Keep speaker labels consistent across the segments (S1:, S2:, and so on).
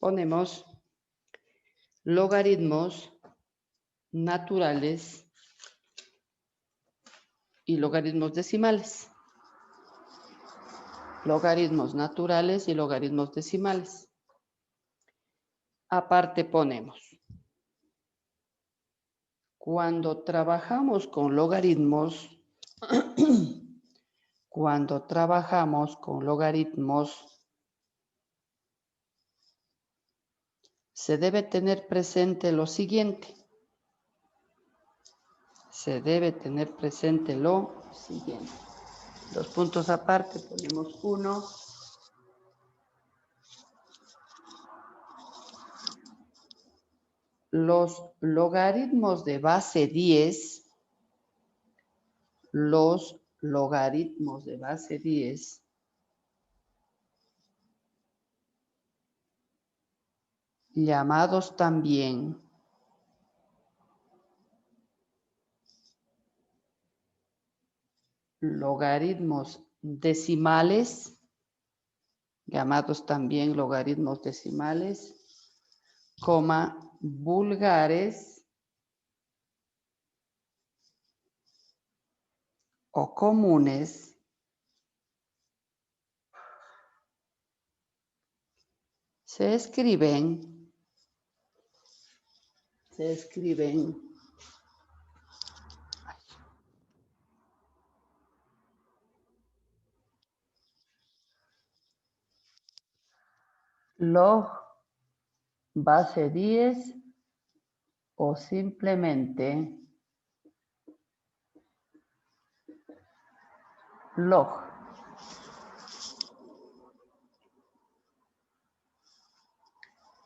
S1: ponemos logaritmos naturales y logaritmos decimales. Logaritmos naturales y logaritmos decimales. Aparte ponemos, cuando trabajamos con logaritmos, se debe tener presente lo siguiente. Dos puntos aparte, ponemos 1. Los logaritmos de base 10, llamados también logaritmos decimales, vulgares o comunes, se escriben log base 10 o simplemente log.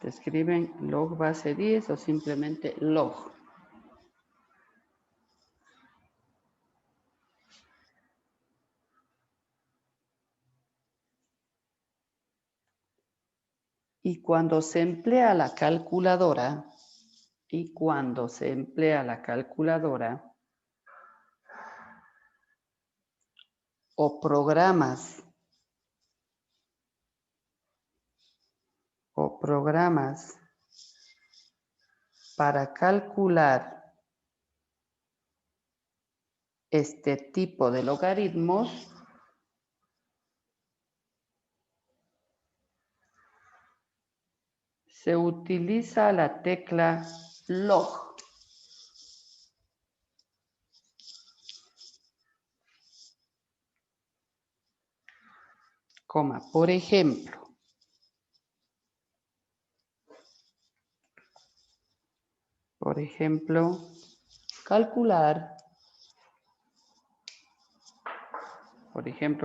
S1: Se escriben log base 10 o simplemente log. Y cuando se emplea la calculadora, o programas para calcular este tipo de logaritmos, se utiliza la tecla log. Por ejemplo,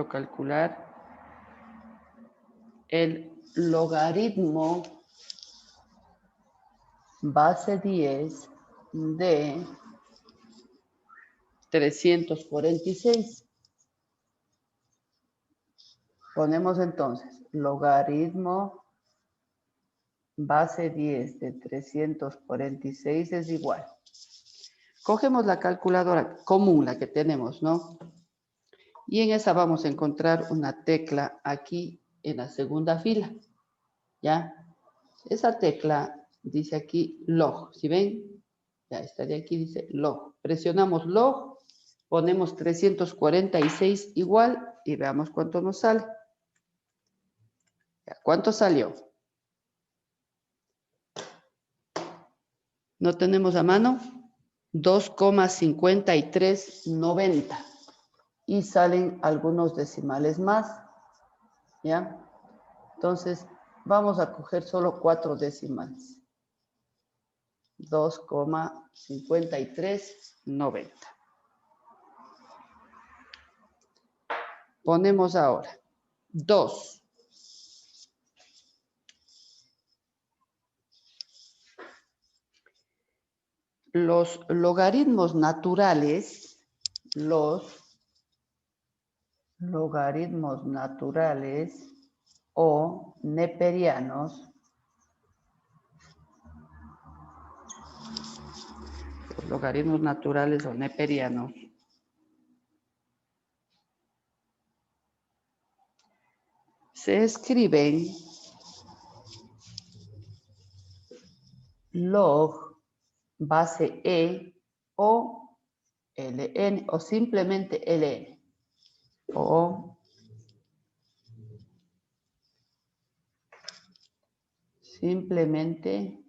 S1: calcular el logaritmo base 10 de 346. Ponemos entonces logaritmo base 10 de 346 es igual. Cogemos la calculadora común, la que tenemos, ¿no? Y en esa vamos a encontrar una tecla aquí en la segunda fila, ¿ya? Esa tecla dice aquí log, ¿sí ven? Ya, esta de aquí dice log. Presionamos log, ponemos 346 igual y veamos cuánto nos sale. ¿Cuánto salió? ¿No tenemos a mano? 2,5390. Y salen algunos decimales más. ¿Ya? Entonces, vamos a coger solo 4 decimales. 2,5390. Ponemos ahora 2. Los logaritmos naturales, o neperianos, se escriben log base E o ln o simplemente ln o simplemente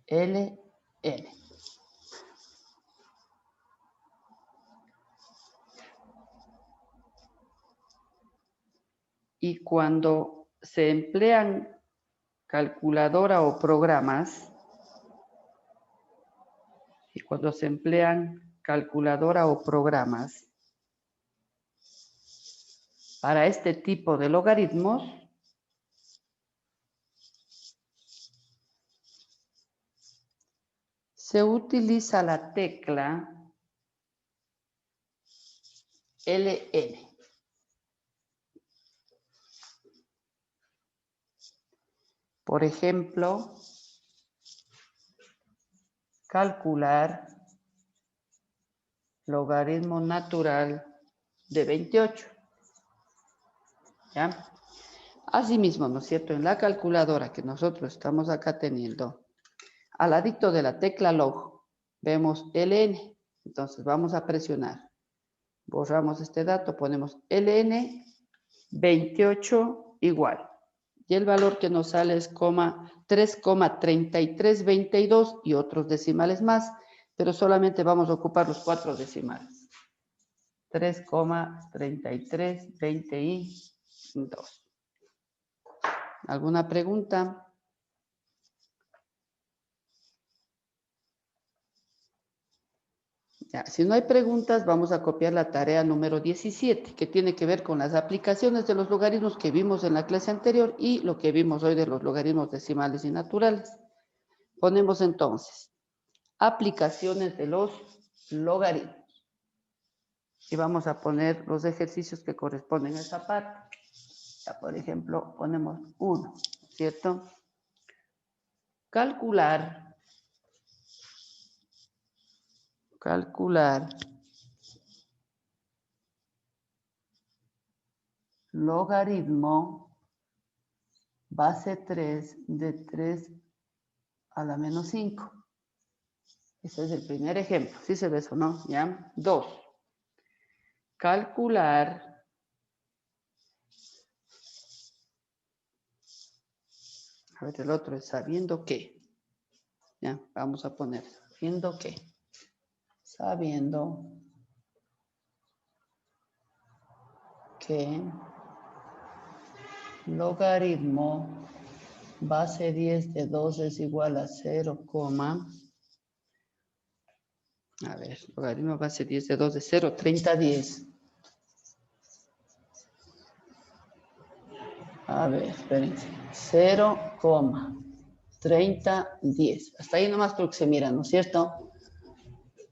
S1: ln. Y cuando se emplean calculadora o programas, para este tipo de logaritmos, se utiliza la tecla LN. Por ejemplo, calcular logaritmo natural de 28. ¿Ya? Asimismo, ¿no es cierto? En la calculadora que nosotros estamos acá teniendo, al ladito de la tecla log, vemos ln. Entonces vamos a presionar. Borramos este dato, ponemos ln 28 igual. Y el valor que nos sale es 3,3322 y otros decimales más, pero solamente vamos a ocupar los 4 decimales. 3,3322. ¿Alguna pregunta? Ya, si no hay preguntas, vamos a copiar la tarea número 17, que tiene que ver con las aplicaciones de los logaritmos que vimos en la clase anterior y lo que vimos hoy de los logaritmos decimales y naturales. Ponemos entonces aplicaciones de los logaritmos. Y vamos a poner los ejercicios que corresponden a esa parte. Ya, por ejemplo, ponemos 1, ¿cierto? Calcular logaritmo base 3 de 3 a la menos 5. Ese es el primer ejemplo. ¿Sí se ve eso, no? ¿Ya? 2. Calcular a ver, el otro es sabiendo qué. Ya, vamos a poner sabiendo qué. Sabiendo que logaritmo base 10 de 2 es igual a 0, a ver, logaritmo base 10 de 2 de 0, 30, 10. A ver, espérense. 0, 30, 10. Hasta ahí nomás porque se mira, ¿no es cierto?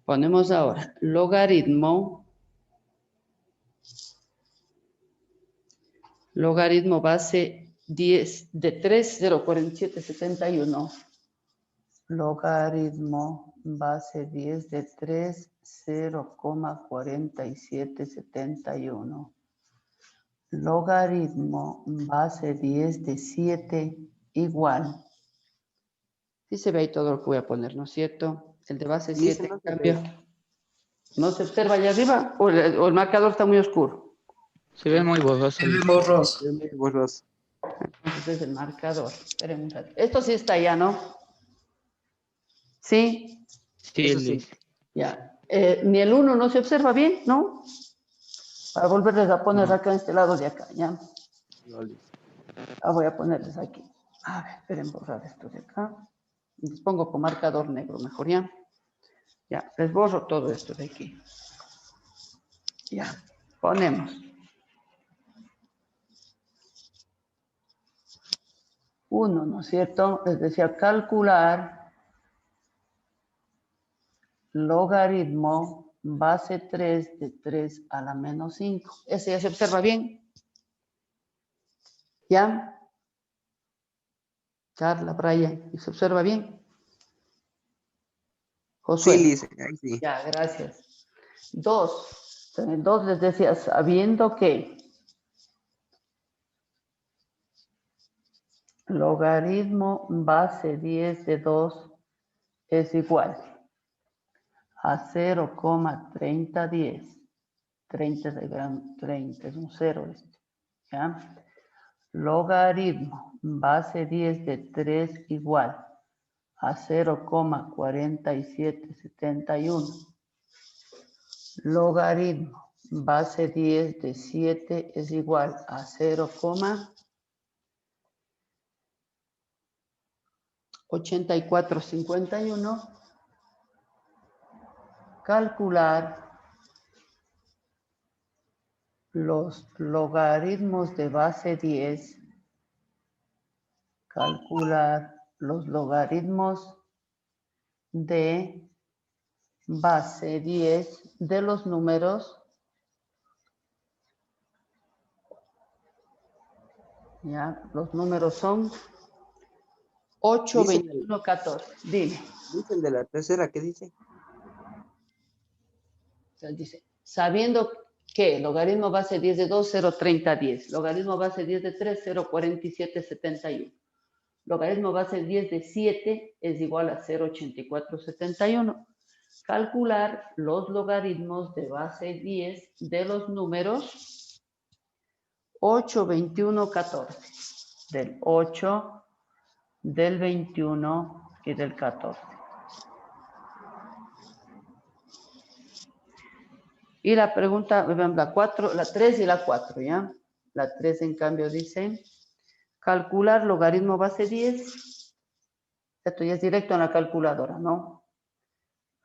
S1: Ponemos ahora logaritmo base 10 de 3, 0, 47, 71. Logaritmo base 10 de 3, 0,47, 71. Logaritmo base 10 de 7 igual. Sí se ve ahí todo lo que voy a poner, ¿no es cierto? El de base 7 cambia. ¿No se observa allá arriba? ¿O el marcador está muy oscuro?
S2: Se ve muy borroso.
S3: Se ve borroso.
S2: Se ve muy borroso.
S1: Entonces es el marcador. Esperen un rato. Esto sí está ya, ¿no? ¿Sí?
S2: Sí,
S3: Eso sí.
S1: Ya. Ni el 1 no se observa bien, ¿no? Para volverles a poner acá en este lado de acá, ¿ya? Voy a ponerles aquí. A ver, esperen borrar esto de acá. Les pongo con marcador negro mejor, ¿ya? Ya, les borro todo esto de aquí. Ya, ponemos. 1, ¿no es cierto? Les decía calcular logaritmo base 3 de 3 a la menos 5. ¿Ese ya se observa bien? ¿Ya? Carla, Brian, ¿se observa bien? Josué.
S3: Sí, Lice, ahí sí.
S1: Ya, gracias. 2. En el 2 les decía, sabiendo que Logaritmo base 10 de 2 es igual a 0,3010. 30 de gran 30 es un 0 este, ¿ya? Logaritmo base 10 de 3 igual a 0,4771. Logaritmo base 10 de 7 es igual a 0,8451. Calcular los logaritmos de base 10. Calcular los logaritmos de base 10 de los números. Ya, los números son 8,
S3: Dice
S1: 21, 14. Dime.
S3: dice el de la tercera, ¿qué dice?
S1: Entonces dice, sabiendo que logaritmo base 10 de 2, 0,30, 10. Logaritmo base 10 de 3, 0,47, 71. Logaritmo base 10 de 7 es igual a 0,84, 71. Calcular los logaritmos de base 10 de los números 8, 21, 14. Del 8, del 21 y del 14. Y la pregunta, la 4, la 3 y la 4, ¿ya? La 3 en cambio dice, calcular logaritmo base 10. Esto ya es directo en la calculadora, ¿no?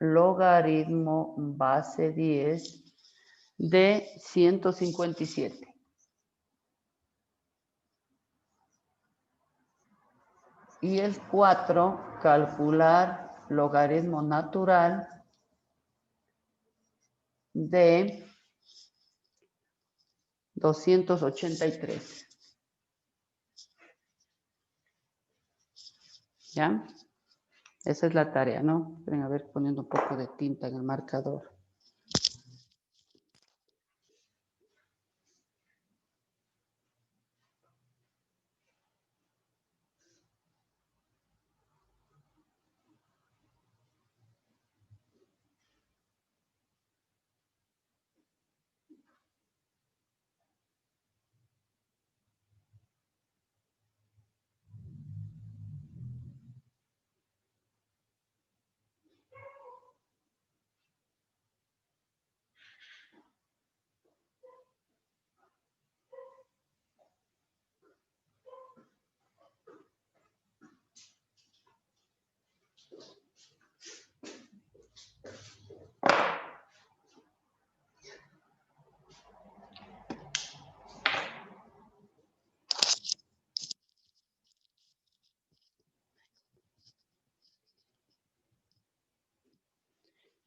S1: Logaritmo base 10 de 157. Y el 4, calcular logaritmo natural de 283. ¿Ya? Esa es la tarea, ¿no? Esperen a ver, poniendo un poco de tinta en el marcador.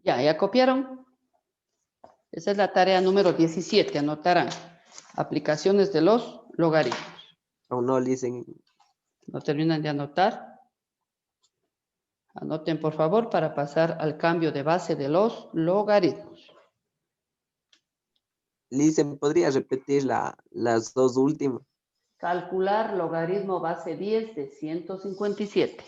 S1: ¿Ya copiaron? Esa es la tarea número 17, anotarán. Aplicaciones de los logaritmos.
S3: Aún no le dicen.
S1: ¿No terminan de anotar? Anoten, por favor, para pasar al cambio de base de los logaritmos.
S3: Dicen, ¿podría repetir las dos últimas?
S1: Calcular logaritmo base 10 de 157.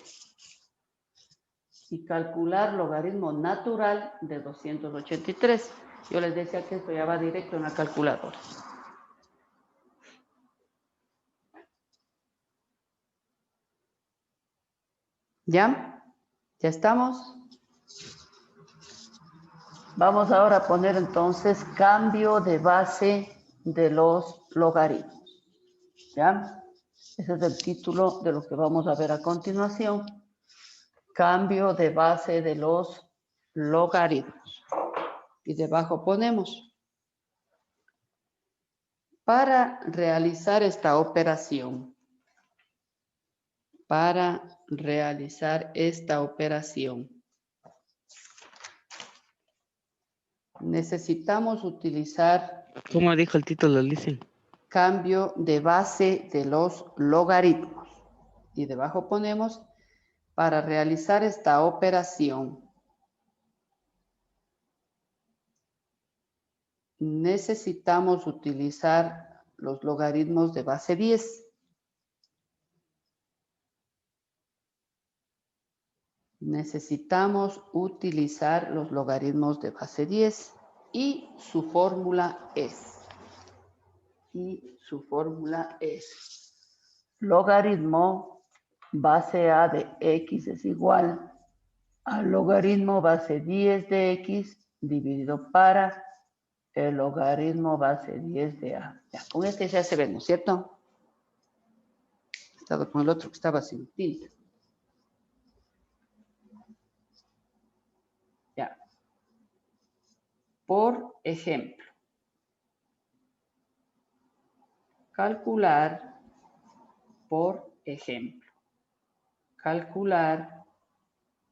S1: Y calcular logaritmo natural de 283. Yo les decía que esto ya va directo en la calculadora. ¿Ya? ¿Ya estamos? Vamos ahora a poner entonces cambio de base de los logaritmos. ¿Ya? Ese es el título de lo que vamos a ver a continuación. Cambio de base de los logaritmos. Y debajo ponemos. Para realizar esta operación. Necesitamos utilizar
S2: ¿Cómo dijo el título, Listen?
S1: cambio de base de los logaritmos. Y debajo ponemos, para realizar esta operación, necesitamos utilizar los logaritmos de base 10. necesitamos utilizar los logaritmos de base 10 y su fórmula es, logaritmo base A de x es igual al logaritmo base 10 de x dividido para el logaritmo base 10 de A. Ya, con este ya se ve, ¿no es cierto? Estaba con el otro que estaba sin tinta. Ya. Por ejemplo, calcular,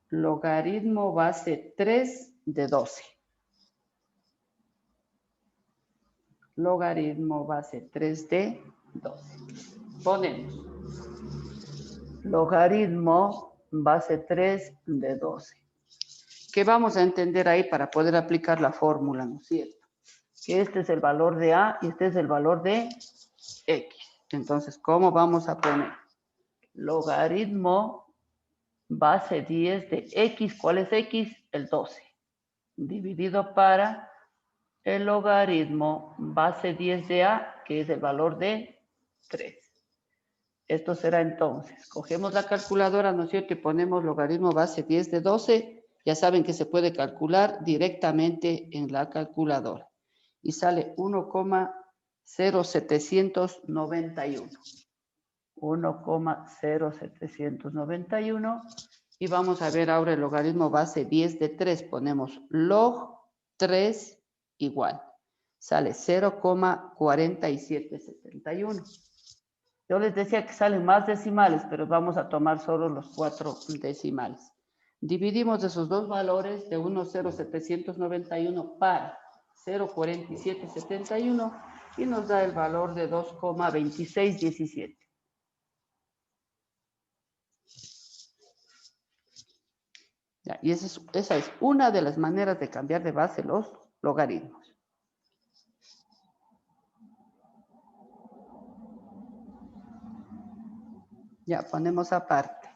S1: logaritmo base 3 de 12. Logaritmo base 3 de 12. Ponemos logaritmo base 3 de 12. ¿Qué vamos a entender ahí para poder aplicar la fórmula, no es cierto? Que este es el valor de A y este es el valor de X. Entonces, ¿cómo vamos a poner? Logaritmo base 10 de X. ¿Cuál es X? El 12. Dividido para el logaritmo base 10 de A, que es el valor de 3. Esto será entonces, cogemos la calculadora, ¿no es cierto? Y ponemos logaritmo base 10 de 12. Ya saben que se puede calcular directamente en la calculadora. Y sale 1,0791. 1,0791. Y vamos a ver ahora el logaritmo base 10 de 3. Ponemos log 3 igual. Sale 0,4771. Yo les decía que salen más decimales, pero vamos a tomar solo los 4 decimales. Dividimos esos dos valores de 1,0791 para 0,4771 y nos da el valor de 2,2617. Ya, y esa es una de las maneras de cambiar de base los logaritmos. Ya, ponemos aparte.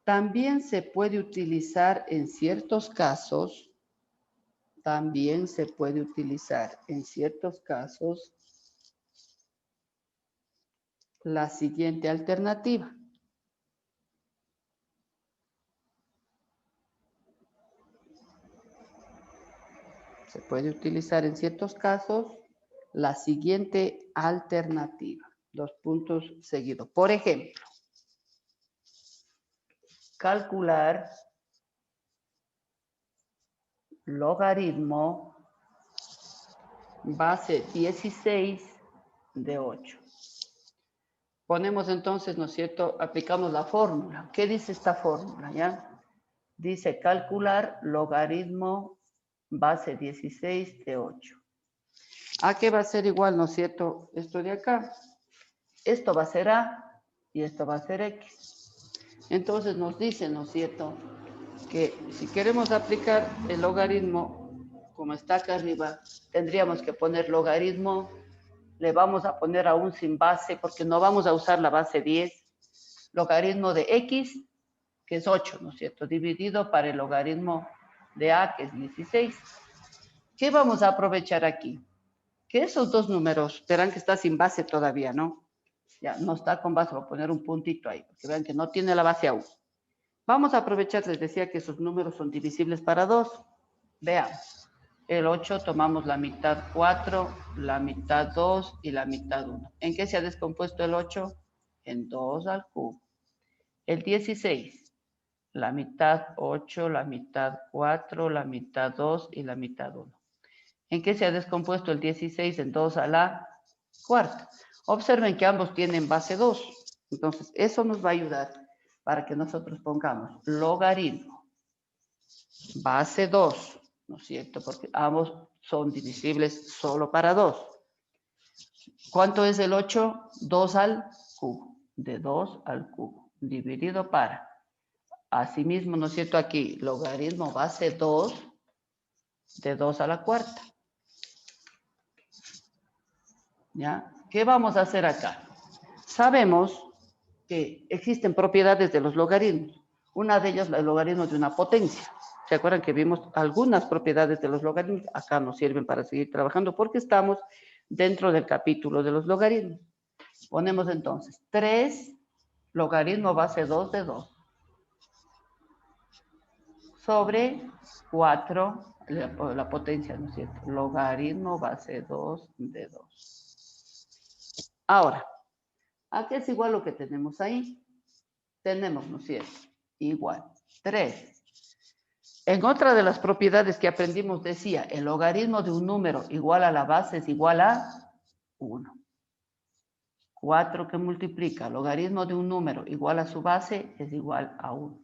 S1: También se puede utilizar en ciertos casos, la siguiente alternativa. Se puede utilizar en ciertos casos la siguiente alternativa. 2 puntos seguidos. Por ejemplo, calcular logaritmo base 16 de 8. Ponemos entonces, ¿no es cierto? Aplicamos la fórmula. ¿Qué dice esta fórmula? ¿Ya? Dice calcular logaritmo base 16 de 8. ¿A qué va a ser igual, no es cierto? Esto de acá. Esto va a ser A y esto va a ser X. Entonces nos dice, ¿no es cierto?, que si queremos aplicar el logaritmo, como está acá arriba, tendríamos que poner logaritmo, le vamos a poner aún sin base, porque no vamos a usar la base 10, logaritmo de X, que es 8, ¿no es cierto?, dividido para el logaritmo de A, que es 16. ¿Qué vamos a aprovechar aquí? Que esos dos números, verán que está sin base todavía, ¿no? Ya, no está con base, voy a poner un puntito ahí, porque vean que no tiene la base aún. Vamos a aprovechar, les decía que esos números son divisibles para 2. Veamos. El 8 tomamos la mitad 4, la mitad 2 y la mitad 1. ¿En qué se ha descompuesto el 8? En 2 al cubo. El 16, la mitad 8, la mitad 4, la mitad 2 y la mitad 1. ¿En qué se ha descompuesto el 16? En 2 a la cuarta. Observen que ambos tienen base 2. Entonces, eso nos va a ayudar para que nosotros pongamos logaritmo base 2, ¿no es cierto? Porque ambos son divisibles solo para 2. ¿Cuánto es el 8? 2 al cubo. De 2 al cubo. Dividido para. Asimismo, ¿no es cierto? Aquí, logaritmo base 2 de 2 a la cuarta. ¿Ya? ¿Qué vamos a hacer acá? Sabemos que existen propiedades de los logaritmos. Una de ellas, el logaritmo de una potencia. ¿Se acuerdan que vimos algunas propiedades de los logaritmos? Acá nos sirven para seguir trabajando porque estamos dentro del capítulo de los logaritmos. Ponemos entonces 3 logaritmo base 2 de 2 sobre 4, la potencia, ¿no es cierto? Logaritmo base 2 de 2. Ahora, ¿a qué es igual lo que tenemos ahí? Tenemos, ¿no es cierto? Igual, 3. En otra de las propiedades que aprendimos decía, el logaritmo de un número igual a la base es igual a 1. 4 que multiplica logaritmo de un número igual a su base es igual a 1.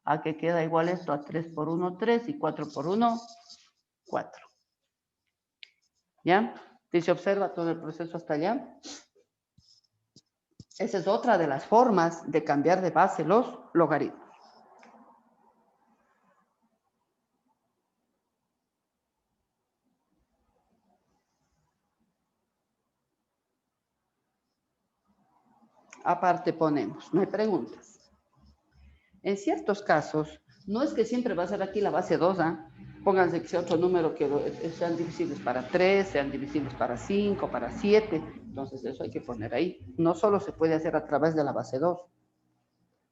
S1: ¿A qué queda igual esto? A 3 por 1, 3 y 4 por 1, 4. ¿Ya? ¿Sí se observa todo el proceso hasta allá? Esa es otra de las formas de cambiar de base los logaritmos. Aparte ponemos, no hay preguntas. En ciertos casos, no es que siempre va a ser aquí la base 2, ¿ah? Pónganse que sea otro número que sean divisibles para 3, sean divisibles para 5, para 7. Entonces eso hay que poner ahí. No solo se puede hacer a través de la base 2.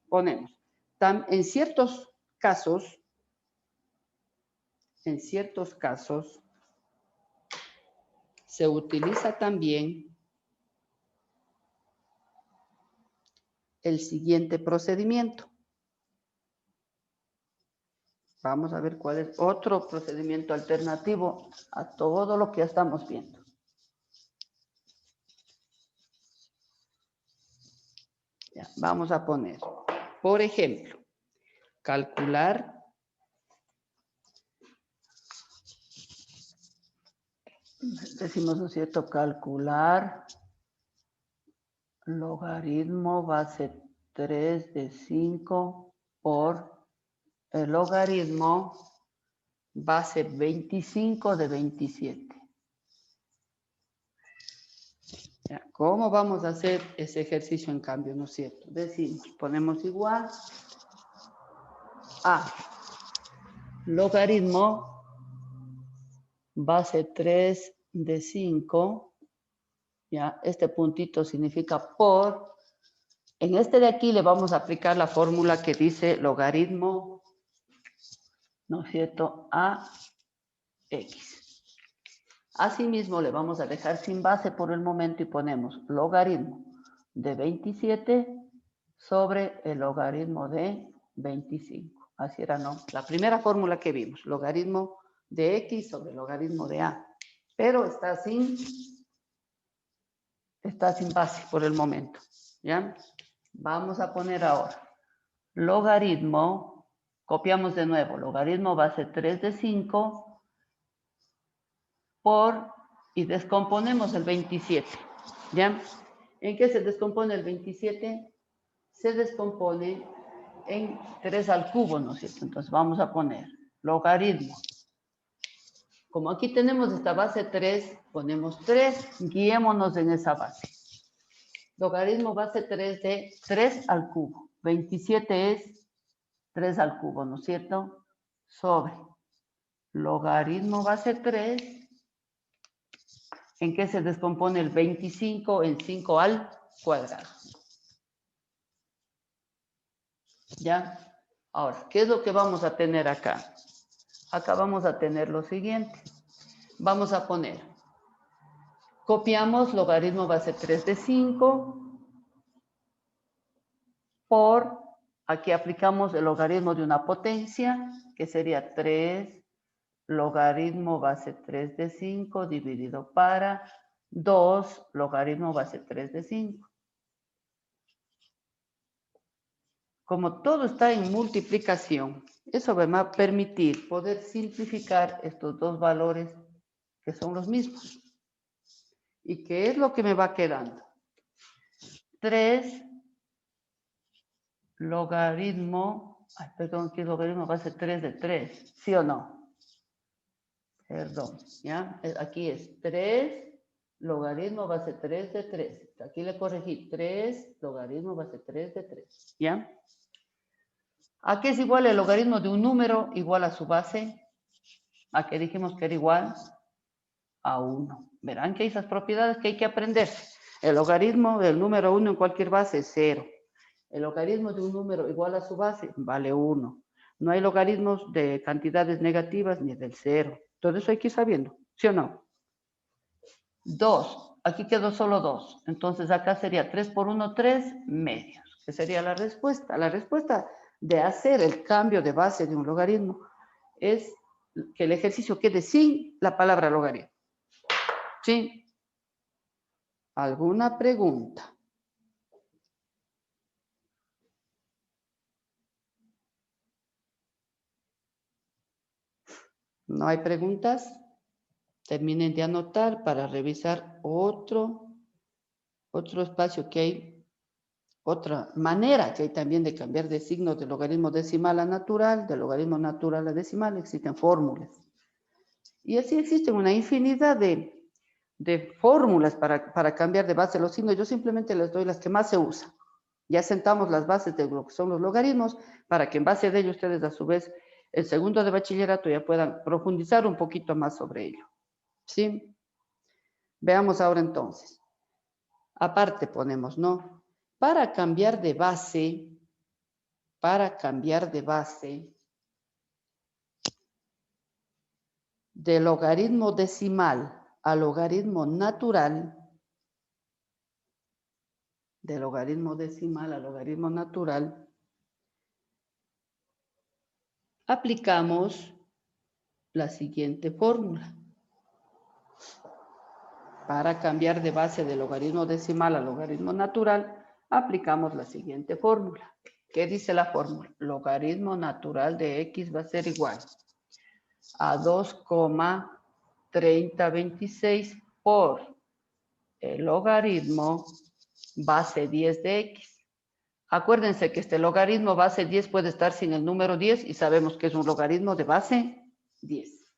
S1: Ponemos, en ciertos casos, se utiliza también el siguiente procedimiento. Vamos a ver cuál es otro procedimiento alternativo a todo lo que ya estamos viendo. Ya, vamos a poner, por ejemplo, calcular decimos, ¿no es cierto? Calcular logaritmo base 3 de 5 por el logaritmo base 25 de 27. Ya, ¿cómo vamos a hacer ese ejercicio en cambio, no es cierto? Decimos, ponemos igual a logaritmo base 3 de 5, ya, este puntito significa por, en este de aquí le vamos a aplicar la fórmula que dice logaritmo, ¿no es cierto?, a x. Asimismo le vamos a dejar sin base por el momento y ponemos logaritmo de 27 sobre el logaritmo de 25. Así era, ¿no? La primera fórmula que vimos, logaritmo de x sobre logaritmo de a. Pero está sin base por el momento, ¿ya? Vamos a poner ahora logaritmo, copiamos de nuevo, logaritmo base 3 de 5 por, y descomponemos el 27, ¿ya? ¿En qué se descompone el 27? Se descompone en 3 al cubo, ¿no es cierto? Entonces vamos a poner logaritmo. Como aquí tenemos esta base 3, ponemos 3, guiémonos en esa base. Logaritmo base 3 de 3 al cubo. 27 es 3 al cubo, ¿no es cierto? Sobre logaritmo base 3, ¿en qué se descompone el 25? En 5 al cuadrado. ¿Ya? Ahora, ¿qué es lo que vamos a tener acá? Acá vamos a tener lo siguiente. Vamos a poner, copiamos logaritmo base 3 de 5 por, aquí aplicamos el logaritmo de una potencia, que sería 3 logaritmo base 3 de 5 dividido para 2 logaritmo base 3 de 5. Como todo está en multiplicación, eso me va a permitir poder simplificar estos dos valores que son los mismos. ¿Y qué es lo que me va quedando? 3 logaritmo, perdón, ¿qué logaritmo va a ser 3 de 3? ¿Sí o no? Perdón, ¿ya? Aquí es 3 logaritmo base 3 de 3. Aquí le corregí 3, logaritmo base 3 de 3. ¿Ya? ¿A qué es igual el logaritmo de un número igual a su base? ¿A qué dijimos que era igual? A 1. Verán que hay esas propiedades que hay que aprender. El logaritmo del número 1 en cualquier base es 0. El logaritmo de un número igual a su base vale 1. No hay logaritmos de cantidades negativas ni del 0. Todo eso hay que ir sabiendo, ¿sí o no? 2. Aquí quedó solo 2. Entonces acá sería 3 por 1, 3 medios. ¿Qué sería la respuesta? La respuesta de hacer el cambio de base de un logaritmo es que el ejercicio quede sin la palabra logaritmo. ¿Sí? ¿Alguna pregunta? ¿No hay preguntas? Terminen de anotar para revisar otro espacio que hay, otra manera que hay también de cambiar de signo del logaritmo decimal a natural, del logaritmo natural a decimal, existen fórmulas. Y así existen una infinidad de fórmulas para cambiar de base los signos. Yo simplemente les doy las que más se usan. Ya sentamos las bases de lo que son los logaritmos para que en base de ello ustedes a su vez el segundo de bachillerato ya puedan profundizar un poquito más sobre ello. ¿Sí? Veamos ahora entonces. Aparte ponemos, ¿no? Para cambiar de base de logaritmo decimal a logaritmo natural, de logaritmo decimal a logaritmo natural, aplicamos la siguiente fórmula. Para cambiar de base de logaritmo decimal a logaritmo natural, aplicamos la siguiente fórmula. ¿Qué dice la fórmula? Logaritmo natural de x va a ser igual a 2,3026 por el logaritmo base 10 de x. Acuérdense que este logaritmo base 10 puede estar sin el número 10 y sabemos que es un logaritmo de base 10.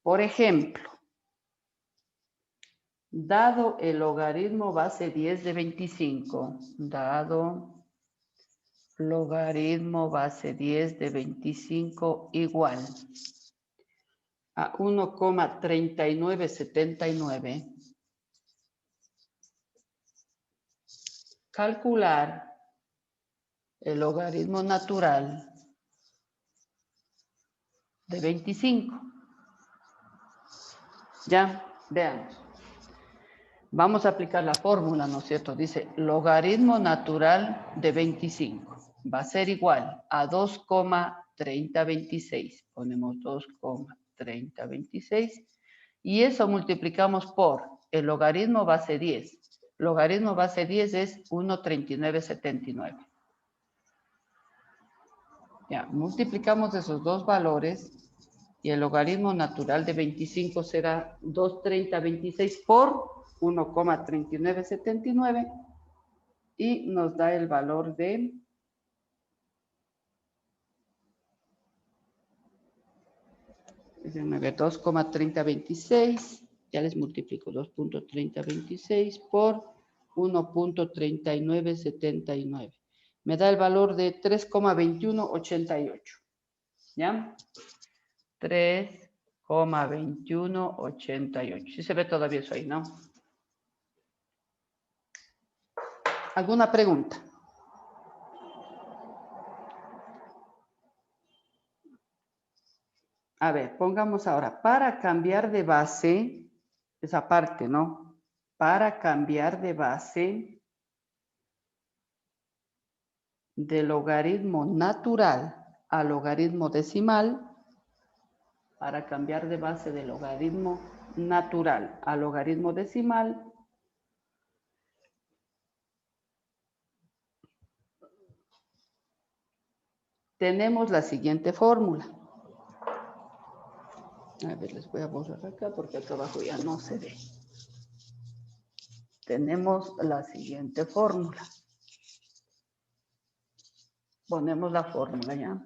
S1: Por ejemplo, dado el logaritmo base 10 de 25, dado logaritmo base 10 de 25 igual a 1,3979, calcular el logaritmo natural de 25. Ya, veamos. Vamos a aplicar la fórmula, ¿no es cierto? Dice, logaritmo natural de 25 va a ser igual a 2,3026. Ponemos 2,3026 y eso multiplicamos por el logaritmo base 10. Logaritmo base 10 es 1,3979. Ya, multiplicamos esos dos valores y el logaritmo natural de 25 será 2,3026 por 1,3979 y nos da el valor de 2,3026. Ya les multiplico 2,3026 por 1,3979. Me da el valor de 3,2188. ¿Ya? 3,2188. Sí se ve todavía eso ahí, ¿no? ¿Alguna pregunta? A ver, pongamos ahora, para cambiar de base, esa parte, ¿no? Para cambiar de base de logaritmo natural a logaritmo decimal, para cambiar de base de logaritmo natural a logaritmo decimal, tenemos la siguiente fórmula. A ver, les voy a borrar acá porque acá abajo ya no se ve. Tenemos la siguiente fórmula. Ponemos la fórmula ya.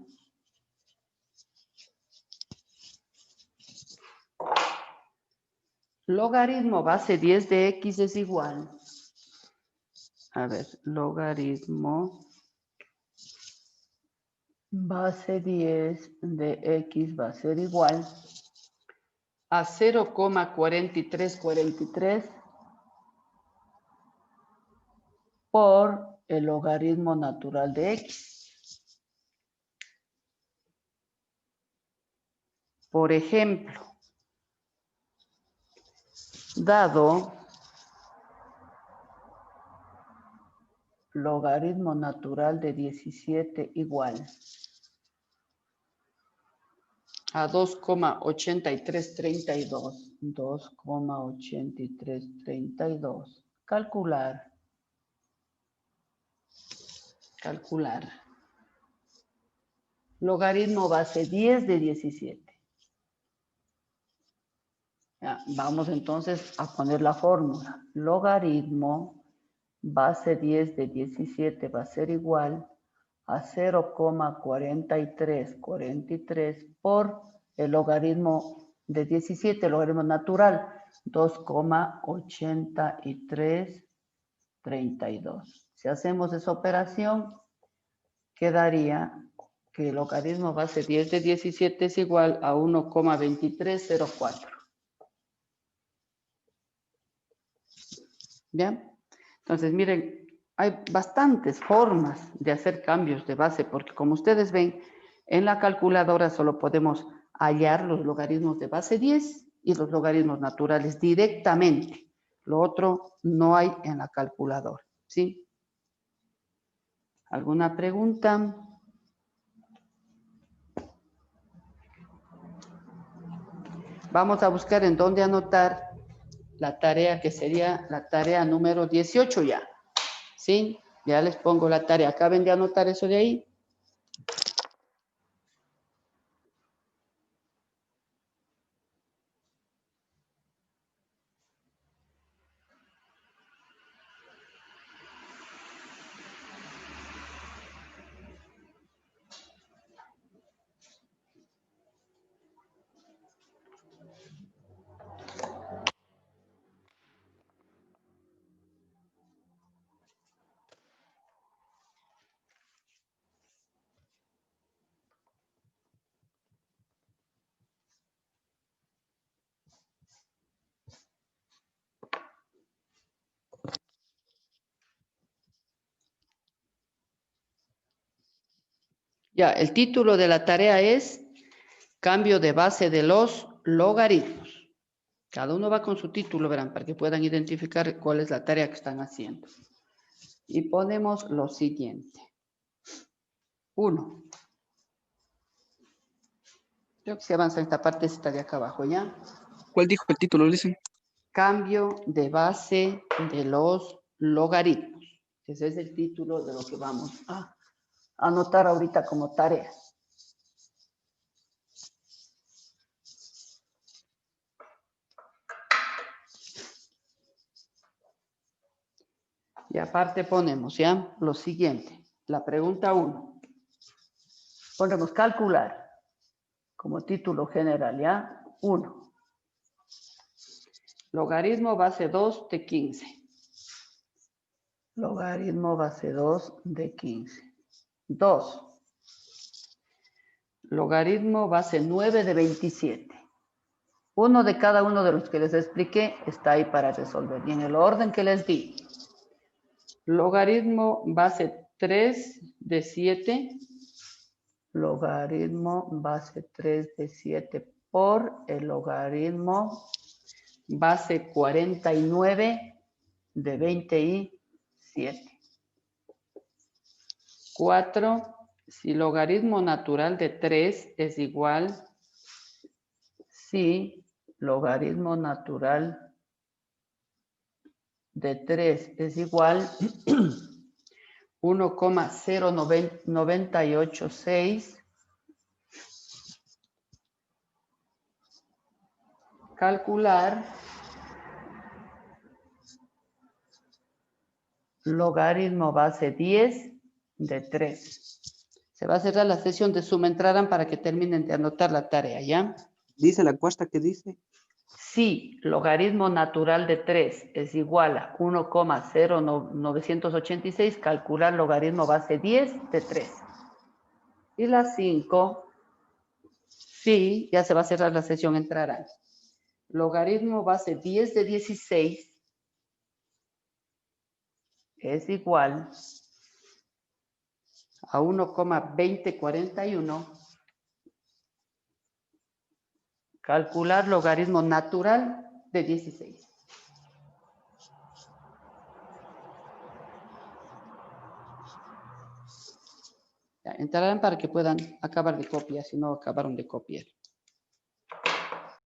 S1: Logaritmo base 10 de x es igual. A ver, logaritmo base 10 de x va a ser igual a 0,4343 por el logaritmo natural de x. Por ejemplo, dado logaritmo natural de 17 igual a 2,8332. 2,8332. Calcular. Logaritmo base 10 de 17. Ya, vamos entonces a poner la fórmula. Logaritmo base 10 de 17 va a ser igual a 0,4343 por el logaritmo de 17, el logaritmo natural, 2,8332. Si hacemos esa operación, quedaría que el logaritmo base 10 de 17 es igual a 1,2304. ¿Bien? Entonces, miren, hay bastantes formas de hacer cambios de base, porque como ustedes ven, en la calculadora solo podemos hallar los logaritmos de base 10 y los logaritmos naturales directamente. Lo otro no hay en la calculadora, ¿sí? ¿Alguna pregunta? Vamos a buscar en dónde anotar la tarea que sería la tarea número 18 ya. ¿Sí? Ya les pongo la tarea. ¿Acaben de anotar eso de ahí? Ya, el título de la tarea es Cambio de base de los logaritmos. Cada uno va con su título, verán, para que puedan identificar cuál es la tarea que están haciendo. Y ponemos lo siguiente. 1. Creo que se avanza en esta parte, esta de acá abajo, ¿ya?
S2: ¿Cuál dijo el título, listen?
S1: Cambio de base de los logaritmos. Ese es el título de lo que vamos a anotar ahorita como tarea. Y aparte ponemos, ¿ya? Lo siguiente. La pregunta 1. Ponemos calcular como título general, ¿ya? 1. Logaritmo base 2 de 15. Logaritmo base 2 de 15. 2. Logaritmo base 9 de 27. Uno de cada uno de los que les expliqué está ahí para resolver. Y en el orden que les di. Logaritmo base 3 de 7. Logaritmo base 3 de 7 por el logaritmo base 49 de 27. 4. Si logaritmo natural de 3 es igual, si logaritmo natural de 3 es igual 1,0986. Calcular logaritmo base 10 de 3. Se va a cerrar la sesión de suma. Entrarán para que terminen de anotar la tarea, ¿ya?
S3: Dice la cuarta que dice.
S1: Si logaritmo natural de 3 es igual a 1,0986, calcular logaritmo base 10 de 3. Y la 5, sí, ya se va a cerrar la sesión, entrarán. Logaritmo base 10 de 16 es igual a 1,2041. Calcular logaritmo natural de 16. Ya, entrarán para que puedan acabar de copiar, si no acabaron de copiar.